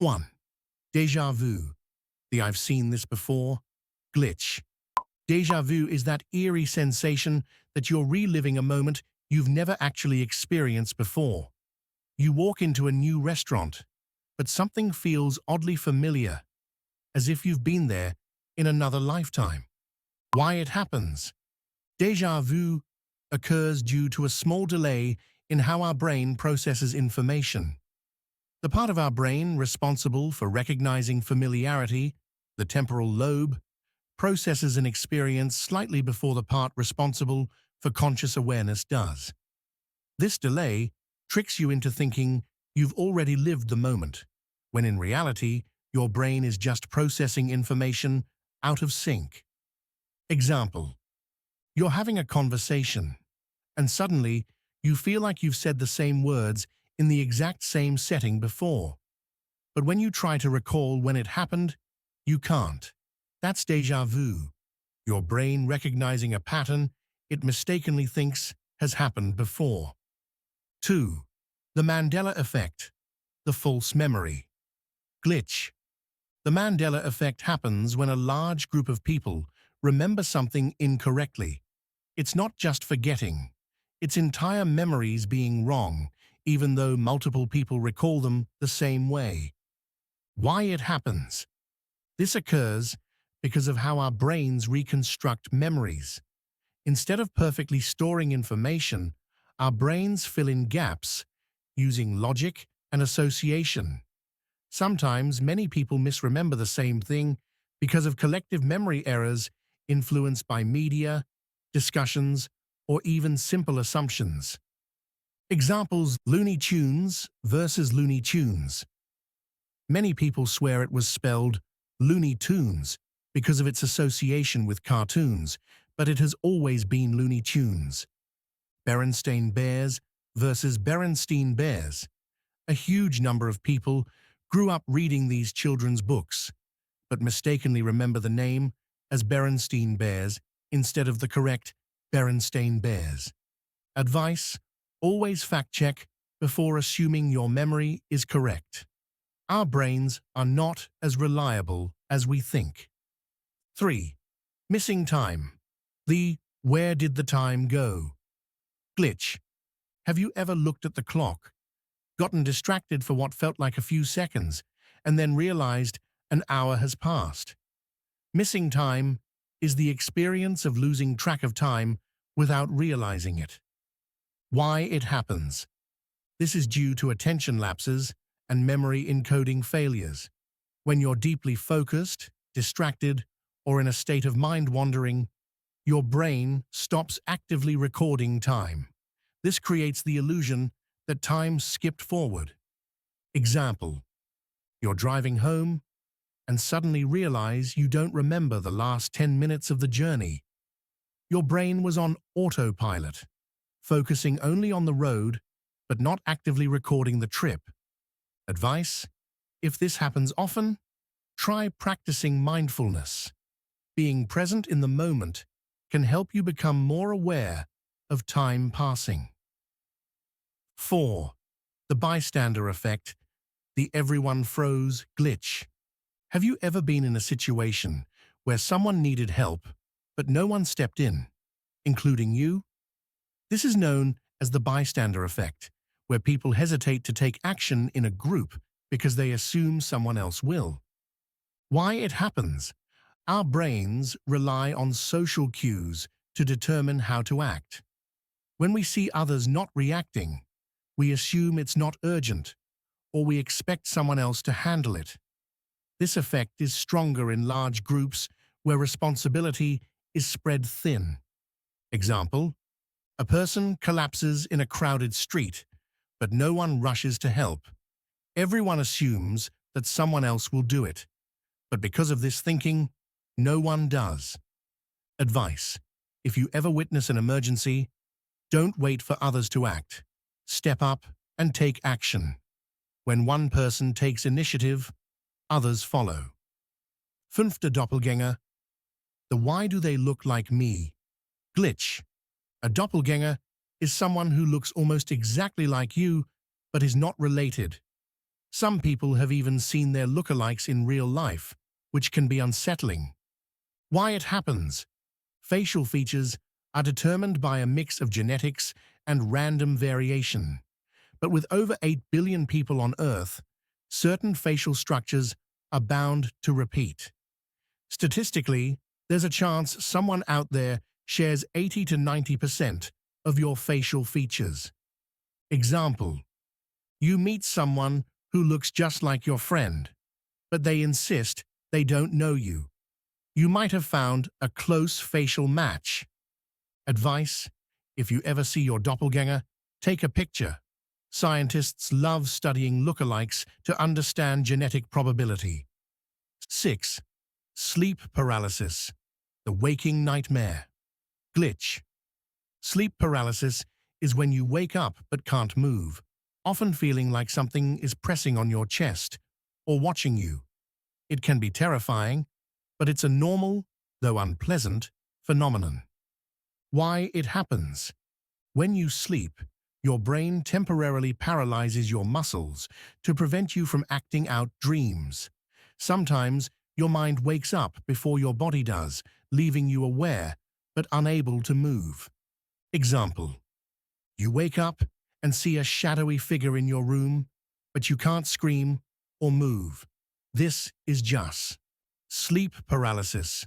1. Déjà vu. The "I've seen this before" glitch. Déjà vu is that eerie sensation that you're reliving a moment you've never actually experienced before. You walk into a new restaurant, but something feels oddly familiar, as if you've been there in another lifetime. Why it happens? Déjà vu occurs due to a small delay in how our brain processes information. The part of our brain responsible for recognizing familiarity, the temporal lobe, processes an experience slightly before the part responsible for conscious awareness does. This delay tricks you into thinking you've already lived the moment, when in reality, your brain is just processing information out of sync. Example: you're having a conversation, and suddenly you feel like you've said the same words in the exact same setting before. But when you try to recall when it happened, you can't. That's déjà vu, your brain recognizing a pattern it mistakenly thinks has happened before. 2. The Mandela effect, the false memory. Glitch. The Mandela effect happens when a large group of people remember something incorrectly. It's not just forgetting, it's entire memories being wrong, even though multiple people recall them the same way. Why it happens? This occurs because of how our brains reconstruct memories. Instead of perfectly storing information, our brains fill in gaps using logic and association. Sometimes many people misremember the same thing because of collective memory errors influenced by media, discussions, or even simple assumptions. Examples: Looney Tunes versus Looney Tunes. Many people swear it was spelled Looney Tunes because of its association with cartoons, but it has always been Looney Tunes. Berenstain Bears versus Berenstein Bears. A huge number of people grew up reading these children's books, but mistakenly remember the name as Berenstein Bears instead of the correct Berenstain Bears. Advice: always fact-check before assuming your memory is correct. Our brains are not as reliable as we think. 3. Missing time. The "where did the time go" glitch. Have you ever looked at the clock, gotten distracted for what felt like a few seconds, and then realized an hour has passed? Missing time is the experience of losing track of time without realizing it. Why it happens? This is due to attention lapses and memory encoding failures. When you're deeply focused, distracted, or in a state of mind-wandering, your brain stops actively recording time. This creates the illusion that time skipped forward. Example: you're driving home and suddenly realize you don't remember the last 10 minutes of the journey. Your brain was on autopilot, focusing only on the road but not actively recording the trip. Advice: if this happens often, try practicing mindfulness. Being present in the moment can help you become more aware of time passing. 4. The bystander effect, the "everyone froze" glitch. Have you ever been in a situation where someone needed help, but no one stepped in, including you? This is known as the bystander effect, where people hesitate to take action in a group because they assume someone else will. Why it happens? Our brains rely on social cues to determine how to act. When we see others not reacting, we assume it's not urgent, or we expect someone else to handle it. This effect is stronger in large groups where responsibility is spread thin. Example: a person collapses in a crowded street, but no one rushes to help. Everyone assumes that someone else will do it, but because of this thinking, no one does. Advice: if you ever witness an emergency, don't wait for others to act. Step up and take action. When one person takes initiative, others follow. Fünfter Doppelgänger, the "why do they look like me" glitch. A doppelganger is someone who looks almost exactly like you but is not related. Some people have even seen their lookalikes in real life, which can be unsettling. Why it happens? Facial features are determined by a mix of genetics and random variation. But with over 8 billion people on Earth, certain facial structures are bound to repeat. Statistically, there's a chance someone out there shares 80 to 90% of your facial features. Example: you meet someone who looks just like your friend, but they insist they don't know you. You might have found a close facial match. Advice: if you ever see your doppelganger, take a picture. Scientists love studying lookalikes to understand genetic probability. 6. Sleep paralysis, the waking nightmare. Glitch. Sleep paralysis is when you wake up but can't move, often feeling like something is pressing on your chest or watching you. It can be terrifying, but it's a normal, though unpleasant, phenomenon. Why it happens? When you sleep, your brain temporarily paralyzes your muscles to prevent you from acting out dreams. Sometimes your mind wakes up before your body does, leaving you aware but unable to move. Example: you wake up and see a shadowy figure in your room, but you can't scream or move. This is just sleep paralysis.